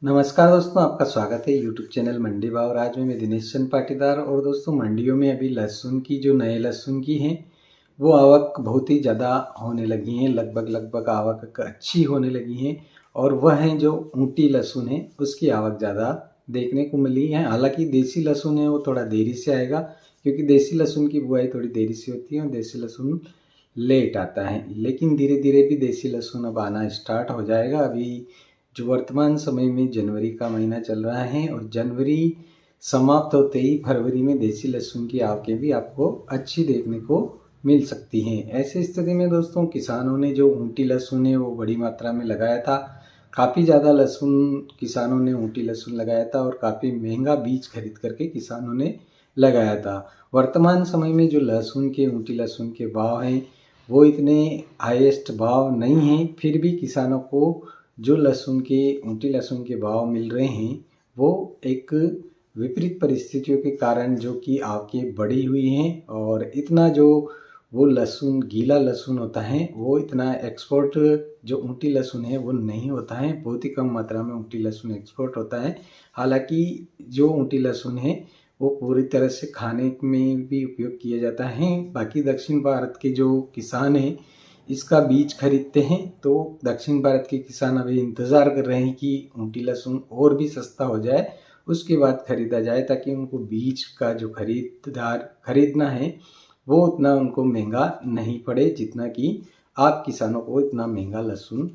नमस्कार दोस्तों, आपका स्वागत है यूट्यूब चैनल मंडी भाव। आज में मैं दिनेश चंद पाटीदार। और दोस्तों, मंडियों में अभी लहसुन की जो नए लहसुन की हैं वो आवक बहुत ही ज़्यादा होने लगी हैं। लगभग आवक अच्छी होने लगी हैं। और वह हैं जो ऊँटी लहसुन है उसकी आवक ज़्यादा देखने को मिली है। हालांकि देसी लहसुन है वो थोड़ा देरी से आएगा, क्योंकि देसी लहसुन की बुआई थोड़ी देरी से होती है और देसी लहसुन लेट आता है। लेकिन धीरे धीरे भी देसी लहसुन अब आना स्टार्ट हो जाएगा। अभी जो वर्तमान समय में जनवरी का महीना चल रहा है और जनवरी समाप्त होते ही फरवरी में देसी लहसुन की आवकें भी आपको अच्छी देखने को मिल सकती हैं। ऐसी स्थिति में दोस्तों, किसानों ने जो ऊँटी लहसुन है वो बड़ी मात्रा में लगाया था। काफ़ी ज़्यादा लहसुन किसानों ने ऊँटी लहसुन लगाया था और काफ़ी महंगा बीज खरीद करके किसानों ने लगाया था। वर्तमान समय में जो लहसुन के ऊँटी लहसुन के भाव हैं वो इतने हाईएस्ट भाव नहीं हैं, फिर भी किसानों को जो लहसुन के ऊँटी लहसुन के भाव मिल रहे हैं वो एक विपरीत परिस्थितियों के कारण जो कि आवकें बढ़ी हुई हैं। और इतना जो वो लहसुन गीला लहसुन होता है वो इतना एक्सपोर्ट जो ऊँटी लहसुन है वो नहीं होता है। बहुत ही कम मात्रा में ऊँटी लहसुन एक्सपोर्ट होता है। हालांकि जो ऊँटी लहसुन है वो पूरी तरह से खाने में भी उपयोग किया जाता है। बाकी दक्षिण भारत के जो किसान हैं इसका बीज खरीदते हैं, तो दक्षिण भारत के किसान अभी इंतज़ार कर रहे हैं कि ऊँटी लहसुन और भी सस्ता हो जाए, उसके बाद खरीदा जाए, ताकि उनको बीज का जो खरीदना है वो उतना उनको महंगा नहीं पड़े जितना कि आप किसानों को इतना महंगा लहसुन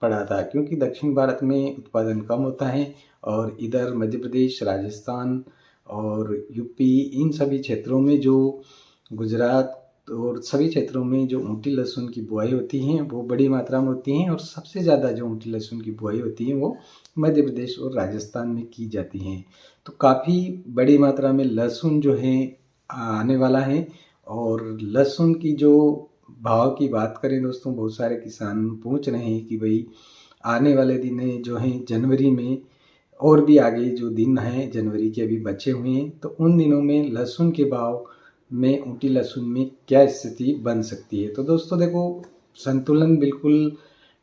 पड़ा था। क्योंकि दक्षिण भारत में उत्पादन कम होता है और इधर मध्य प्रदेश, राजस्थान और यूपी, इन सभी क्षेत्रों में, जो गुजरात और सभी क्षेत्रों में जो ऊँटी लहसुन की बुआई होती हैं वो बड़ी मात्रा में होती हैं। और सबसे ज़्यादा जो ऊँटी लहसुन की बुआई होती है वो मध्य प्रदेश और राजस्थान में की जाती हैं। तो काफ़ी बड़ी मात्रा में लहसुन जो है आने वाला है। और लहसुन की जो भाव की बात करें दोस्तों, बहुत सारे किसान पूछ रहे हैं कि भाई आने वाले दिन जो हैं जनवरी में, और भी आगे जो दिन हैं जनवरी के अभी बचे हुए हैं, तो उन दिनों में लहसुन के भाव में, ऊँटी लहसुन में क्या स्थिति बन सकती है। तो दोस्तों देखो, संतुलन बिल्कुल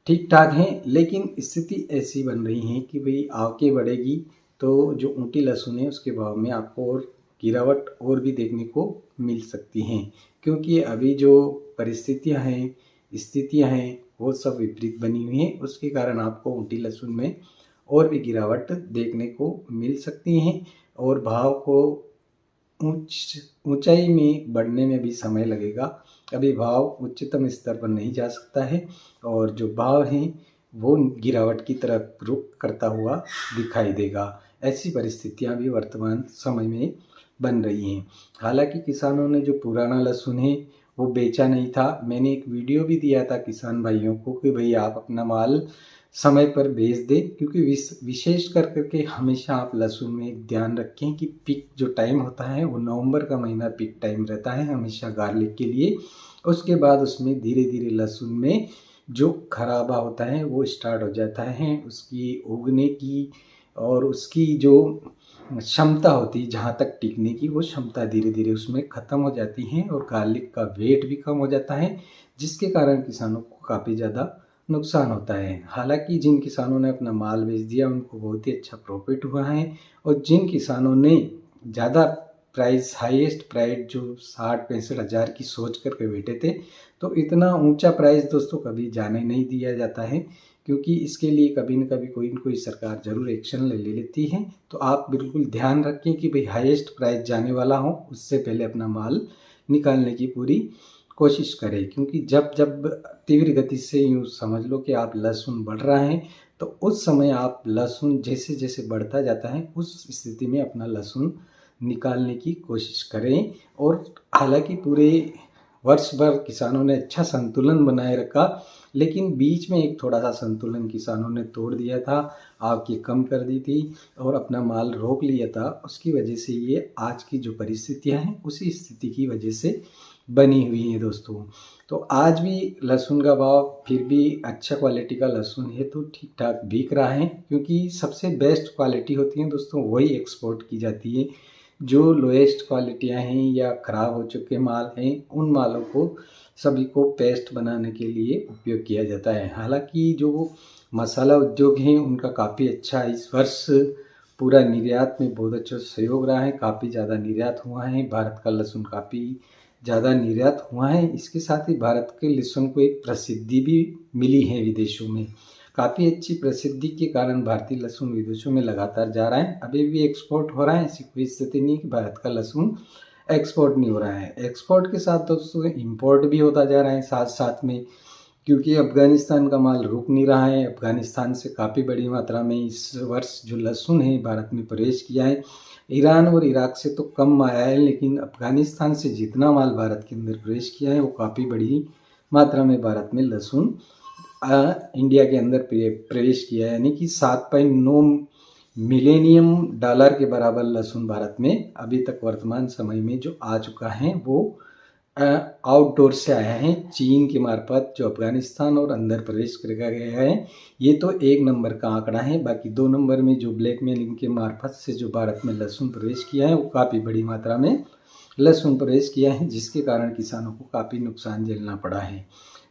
ठीक ठाक है, लेकिन स्थिति ऐसी बन रही है कि भाई आवकें बढ़ेगी तो जो ऊँटी लहसुन है उसके भाव में आपको और गिरावट और भी देखने को मिल सकती हैं। क्योंकि अभी जो परिस्थितियां हैं, स्थितियां हैं, वो सब विपरीत बनी हुई हैं। उसके कारण आपको ऊँटी लहसुन में और भी गिरावट देखने को मिल सकती हैं। और भाव को ऊंचाई में बढ़ने में भी समय लगेगा। अभी भाव उच्चतम स्तर पर नहीं जा सकता है और जो भाव हैं वो गिरावट की तरफ रुख करता हुआ दिखाई देगा। ऐसी परिस्थितियां भी वर्तमान समय में बन रही हैं। हालांकि किसानों ने जो पुराना लहसुन है वो बेचा नहीं था। मैंने एक वीडियो भी दिया था किसान भाइयों को कि भाई आप अपना माल समय पर भेज दें, क्योंकि विशेष करके हमेशा आप लहसुन में एक ध्यान रखें कि पीक जो टाइम होता है वो नवंबर का महीना पीक टाइम रहता है हमेशा गार्लिक के लिए। उसके बाद उसमें धीरे धीरे लहसुन में जो खराबा होता है वो स्टार्ट हो जाता है। उसकी उगने की और उसकी जो क्षमता होती है जहाँ तक टिकने की, वो क्षमता धीरे धीरे उसमें ख़त्म हो जाती है और गार्लिक का वेट भी कम हो जाता है, जिसके कारण किसानों को काफ़ी ज़्यादा नुकसान होता है। हालांकि जिन किसानों ने अपना माल बेच दिया उनको बहुत ही अच्छा प्रॉफिट हुआ है। और जिन किसानों ने ज़्यादा प्राइस, हाईएस्ट प्राइस जो 60-65 हज़ार की सोच करके बैठे थे, तो इतना ऊंचा प्राइस दोस्तों कभी जाने नहीं दिया जाता है, क्योंकि इसके लिए कभी न कोई सरकार ज़रूर एक्शन ले लेती है। तो आप बिल्कुल ध्यान रखें कि भाई हाईएस्ट प्राइस जाने वाला हो उससे पहले अपना माल निकालने की पूरी कोशिश करें। क्योंकि जब जब तीव्र गति से यूँ समझ लो कि आप लहसुन बढ़ रहा है, तो उस समय आप लहसुन जैसे जैसे बढ़ता जाता है उस स्थिति में अपना लहसुन निकालने की कोशिश करें। और हालांकि पूरे वर्ष भर किसानों ने अच्छा संतुलन बनाए रखा, लेकिन बीच में एक थोड़ा सा संतुलन किसानों ने तोड़ दिया था, आवकें कम कर दी थी और अपना माल रोक लिया था। उसकी वजह से ये आज की जो परिस्थितियां हैं उसी स्थिति की वजह से बनी हुई हैं दोस्तों। तो आज भी लहसुन का भाव फिर भी अच्छा क्वालिटी का लहसुन है तो ठीक ठाक बिक रहा है, क्योंकि सबसे बेस्ट क्वालिटी होती है दोस्तों वही एक्सपोर्ट की जाती है। जो लोएस्ट क्वालिटियाँ हैं या ख़राब हो चुके माल हैं उन मालों को सभी को पेस्ट बनाने के लिए उपयोग किया जाता है। हालांकि जो मसाला उद्योग हैं उनका काफ़ी अच्छा इस वर्ष पूरा निर्यात में बहुत अच्छा सहयोग रहा है। काफ़ी ज़्यादा निर्यात हुआ है, भारत का लहसुन काफ़ी ज़्यादा निर्यात हुआ है। इसके साथ ही भारत के लहसुन को एक प्रसिद्धि भी मिली है विदेशों में। काफ़ी अच्छी प्रसिद्धि के कारण भारतीय लहसुन विदेशों में लगातार जा रहा है। अभी भी एक्सपोर्ट हो रहा है, ऐसी कोई स्थिति नहीं कि भारत का लहसुन एक्सपोर्ट नहीं हो रहा है। एक्सपोर्ट के साथ दोस्तों इम्पोर्ट भी होता जा रहा है साथ साथ में, क्योंकि अफ़गानिस्तान का माल रुक नहीं रहा है। अफ़गानिस्तान से काफ़ी बड़ी मात्रा में इस वर्ष जो लहसुन है भारत में प्रवेश किया है। ईरान और इराक से तो कम आया है, लेकिन अफ़गानिस्तान से जितना माल भारत के अंदर प्रवेश किया है वो काफ़ी बड़ी मात्रा में भारत में लहसुन इंडिया के अंदर प्रवेश किया है। यानी कि 7.9 मिलियनियम डॉलर के बराबर लहसुन भारत में अभी तक वर्तमान समय में जो आ चुका है वो आउटडोर से आया है, चीन के मार्फत जो अफगानिस्तान और अंदर प्रवेश कर गया है। ये तो 1 नंबर का आंकड़ा है। बाकी 2 नंबर में जो ब्लैकमेलिंग के मार्फत से जो भारत में लहसुन प्रवेश किया है वो काफ़ी बड़ी मात्रा में लहसुन प्रवेश किया है, जिसके कारण किसानों को काफ़ी नुकसान झेलना पड़ा है।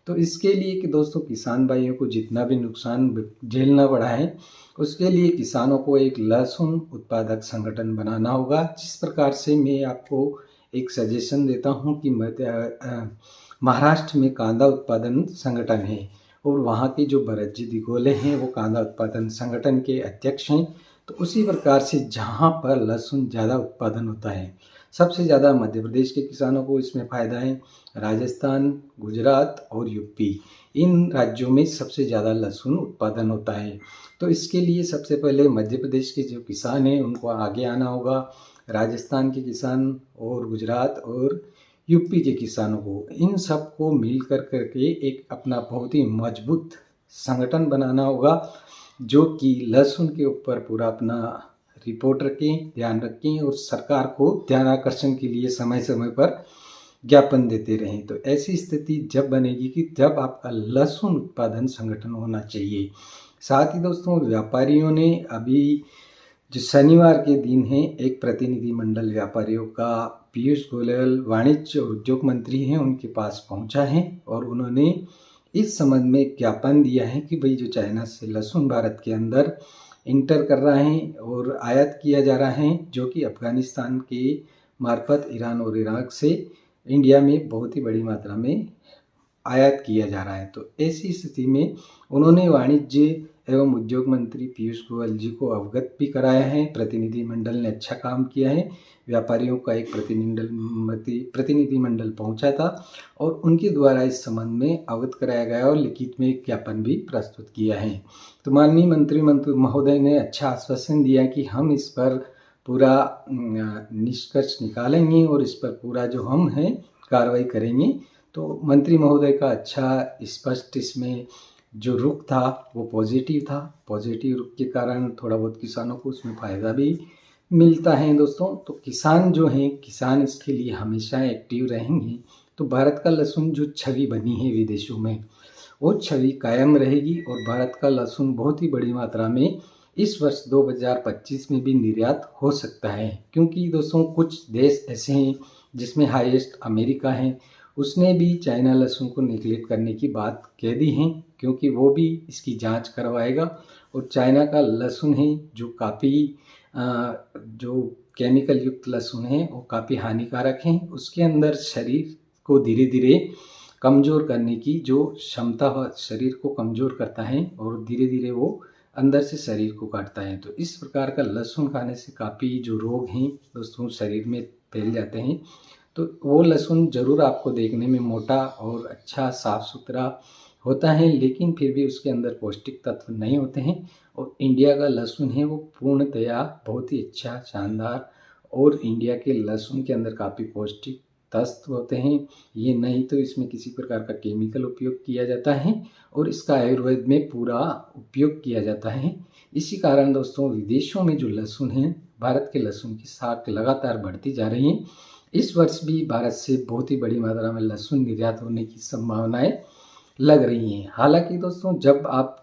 तो इसके लिए कि दोस्तों किसान भाइयों को जितना भी नुकसान झेलना पड़ा है उसके लिए किसानों को एक लहसुन उत्पादक संगठन बनाना होगा। जिस प्रकार से मैं आपको एक सजेशन देता हूं कि महाराष्ट्र में कांदा उत्पादन संगठन है और वहाँ के जो भरत जी दिगोले हैं वो कांदा उत्पादन संगठन के अध्यक्ष हैं। तो उसी प्रकार से जहाँ पर लहसुन ज़्यादा उत्पादन होता है, सबसे ज़्यादा मध्य प्रदेश के किसानों को इसमें फ़ायदा है। राजस्थान, गुजरात और यूपी, इन राज्यों में सबसे ज़्यादा लहसुन उत्पादन होता है। तो इसके लिए सबसे पहले मध्य प्रदेश के जो किसान हैं उनको आगे आना होगा। राजस्थान के किसान और गुजरात और यूपी के किसानों को, इन सब को मिल कर करके एक अपना बहुत ही मजबूत संगठन बनाना होगा, जो कि लहसुन के ऊपर पूरा अपना रिपोर्ट रखें, ध्यान रखें और सरकार को ध्यान आकर्षण के लिए समय समय पर ज्ञापन देते रहें। तो ऐसी स्थिति जब बनेगी कि जब आपका लहसुन उत्पादन संगठन होना चाहिए। साथ ही दोस्तों व्यापारियों ने अभी जो शनिवार के दिन है एक प्रतिनिधिमंडल व्यापारियों का पीयूष गोयल वाणिज्य और उद्योग मंत्री हैं उनके पास पहुंचा है और उन्होंने इस संबंध में ज्ञापन दिया है कि भाई जो चाइना से लहसुन भारत के अंदर इंटर कर रहा है और आयात किया जा रहा है, जो कि अफगानिस्तान के मार्फत ईरान और इराक से इंडिया में बहुत ही बड़ी मात्रा में आयात किया जा रहा है। तो ऐसी स्थिति में उन्होंने वाणिज्य एवं उद्योग मंत्री पीयूष गोयल जी को अवगत भी कराया है। प्रतिनिधिमंडल ने अच्छा काम किया है। व्यापारियों का एक प्रतिनिधिमंडल पहुंचा था और उनके द्वारा इस संबंध में अवगत कराया गया और लिखित में एक ज्ञापन भी प्रस्तुत किया है। तो माननीय मंत्री महोदय ने अच्छा आश्वासन दिया कि हम इस पर पूरा निष्कर्ष निकालेंगे और इस पर पूरा जो हम हैं कार्रवाई करेंगे। तो मंत्री महोदय का अच्छा स्पष्ट इसमें जो रुख था वो पॉजिटिव था। पॉजिटिव रुख के कारण थोड़ा बहुत किसानों को उसमें फ़ायदा भी मिलता है दोस्तों। तो किसान जो हैं, किसान इसके लिए हमेशा एक्टिव रहेंगे। तो भारत का लहसुन जो छवि बनी है विदेशों में वो छवि कायम रहेगी और भारत का लहसुन बहुत ही बड़ी मात्रा में इस वर्ष 2025 में भी निर्यात हो सकता है। क्योंकि दोस्तों कुछ देश ऐसे हैं जिसमें हाईएस्ट अमेरिका है, उसने भी चाइना लहसुन को निगलेक्ट करने की बात कह दी है, क्योंकि वो भी इसकी जांच करवाएगा। और चाइना का लहसुन है जो काफ़ी जो केमिकल युक्त लहसुन है वो काफ़ी हानिकारक है। उसके अंदर शरीर को धीरे धीरे कमज़ोर करने की जो क्षमता शरीर को कमज़ोर करता है और धीरे धीरे वो अंदर से शरीर को काटता है। तो इस प्रकार का लहसुन खाने से काफ़ी जो रोग हैं दोस्तों शरीर में फैल जाते हैं। तो वो लहसुन ज़रूर आपको देखने में मोटा और अच्छा साफ़ सुथरा होता है, लेकिन फिर भी उसके अंदर पौष्टिक तत्व नहीं होते हैं। और इंडिया का लहसुन है वो पूर्णतया बहुत ही अच्छा, शानदार, और इंडिया के लहसुन के अंदर काफ़ी पौष्टिक तत्व होते हैं। ये नहीं तो इसमें किसी प्रकार का केमिकल उपयोग किया जाता है और इसका आयुर्वेद में पूरा उपयोग किया जाता है। इसी कारण दोस्तों विदेशों में जो लहसुन है, भारत के लहसुन की साख लगातार बढ़ती जा रही है। इस वर्ष भी भारत से बहुत ही बड़ी मात्रा में लहसुन निर्यात होने की संभावनाएं लग रही हैं। हालांकि दोस्तों जब आप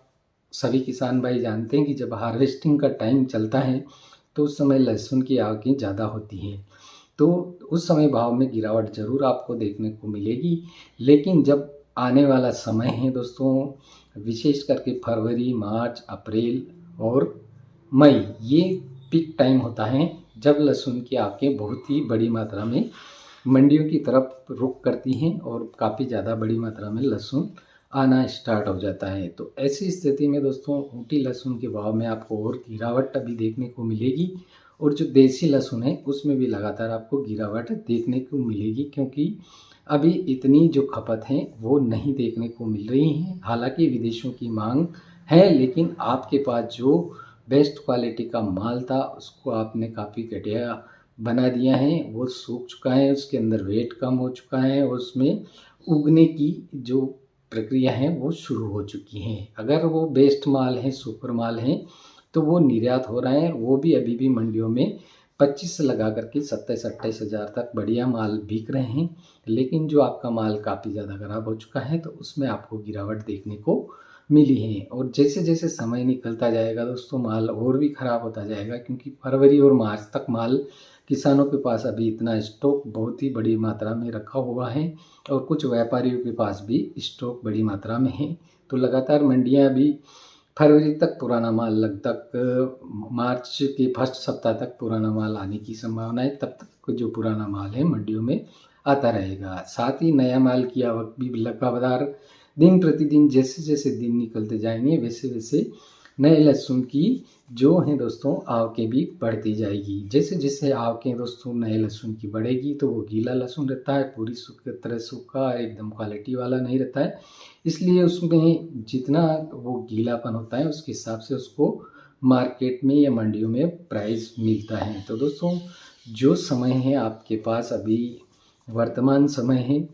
सभी किसान भाई जानते हैं कि जब हार्वेस्टिंग का टाइम चलता है तो उस समय लहसुन की आवकें ज़्यादा होती हैं, तो उस समय भाव में गिरावट ज़रूर आपको देखने को मिलेगी। लेकिन जब आने वाला समय है दोस्तों विशेष करके फरवरी, मार्च, अप्रैल और मई ये पीक टाइम होता है जब लहसुन की आवकें बहुत ही बड़ी मात्रा में मंडियों की तरफ रुख करती हैं और काफ़ी ज़्यादा बड़ी मात्रा में लहसुन आना स्टार्ट हो जाता है। तो ऐसी स्थिति में दोस्तों ऊटी लहसुन के भाव में आपको और गिरावट अभी देखने को मिलेगी और जो देसी लहसुन है उसमें भी लगातार आपको गिरावट देखने को मिलेगी, क्योंकि अभी इतनी जो खपत है वो नहीं देखने को मिल रही है। हालांकि विदेशों की मांग है, लेकिन आपके पास जो बेस्ट क्वालिटी का माल था उसको आपने काफ़ी घटिया बना दिया है, वो सूख चुका है, उसके अंदर वेट कम हो चुका है और उसमें उगने की जो प्रक्रिया है वो शुरू हो चुकी है। अगर वो बेस्ट माल है, सुपर माल है, तो वो निर्यात हो रहा है, वो भी अभी भी मंडियों में 25 से लगा करके 27-28 हज़ार तक बढ़िया माल बिक रहे हैं। लेकिन जो आपका माल काफ़ी ज़्यादा खराब हो चुका है तो उसमें आपको गिरावट देखने को मिली है। और जैसे जैसे समय निकलता जाएगा दोस्तों माल और भी ख़राब होता जाएगा, क्योंकि फरवरी और मार्च तक माल किसानों के पास अभी इतना स्टॉक बहुत ही बड़ी मात्रा में रखा हुआ है और कुछ व्यापारियों के पास भी स्टॉक बड़ी मात्रा में है। तो लगातार मंडियां अभी फरवरी तक पुराना माल लगभग मार्च के फर्स्ट सप्ताह तक पुराना माल आने की संभावना है। तब तक जो पुराना माल है मंडियों में आता रहेगा। साथ ही नया माल की आवक भी लगातार दिन प्रतिदिन जैसे जैसे दिन निकलते जाएंगे वैसे वैसे नए लहसुन की जो है दोस्तों आवकें भी बढ़ती जाएगी। जैसे जैसे आवकें दोस्तों नए लहसुन की बढ़ेगी तो वो गीला लहसुन रहता है, पूरी तरह सूखा एकदम क्वालिटी वाला नहीं रहता है, इसलिए उसमें जितना वो गीलापन होता है उसके हिसाब से उसको मार्केट में या मंडियों में प्राइस मिलता है। तो दोस्तों जो समय है आपके पास अभी वर्तमान समय है,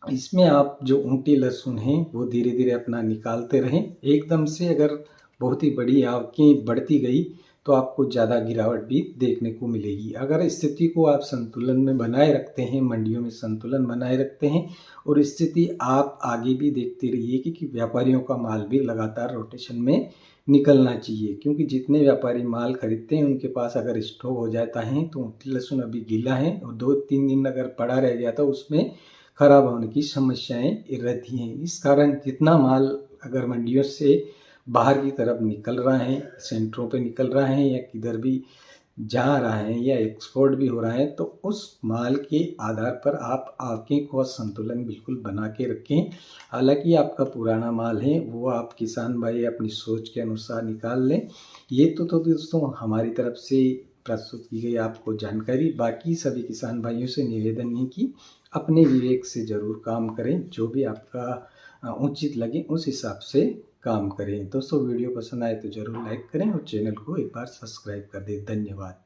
इसमें आप जो ऊँटी लहसुन है वो धीरे धीरे अपना निकालते रहें। एकदम से अगर बहुत ही बड़ी आवकें बढ़ती गई तो आपको ज़्यादा गिरावट भी देखने को मिलेगी। अगर स्थिति को आप संतुलन में बनाए रखते हैं, मंडियों में संतुलन बनाए रखते हैं और स्थिति आप आगे भी देखते रहिए कि व्यापारियों का माल भी लगातार रोटेशन में निकलना चाहिए, क्योंकि जितने व्यापारी माल खरीदते हैं उनके पास अगर स्टॉक हो जाता है तो ऊँटी लहसुन अभी गीला है और 2-3 दिन अगर पड़ा रह गया तो उसमें खराब होने की समस्याएं रहती हैं। इस कारण जितना माल अगर मंडियों से बाहर की तरफ निकल रहा है, सेंटरों पे निकल रहा है या किधर भी जा रहा है या एक्सपोर्ट भी हो रहा है, तो उस माल के आधार पर आप आवकें को संतुलन बिल्कुल बना के रखें। हालांकि आपका पुराना माल है वो आप किसान भाई अपनी सोच के अनुसार निकाल लें। ये तो दोस्तों हमारी तरफ से प्रस्तुत की गई आपको जानकारी। बाकी सभी किसान भाइयों से निवेदन है कि अपने विवेक से ज़रूर काम करें, जो भी आपका उचित लगे उस हिसाब से काम करें। दोस्तों वीडियो पसंद आए तो ज़रूर लाइक करें और चैनल को एक बार सब्सक्राइब कर दें। धन्यवाद।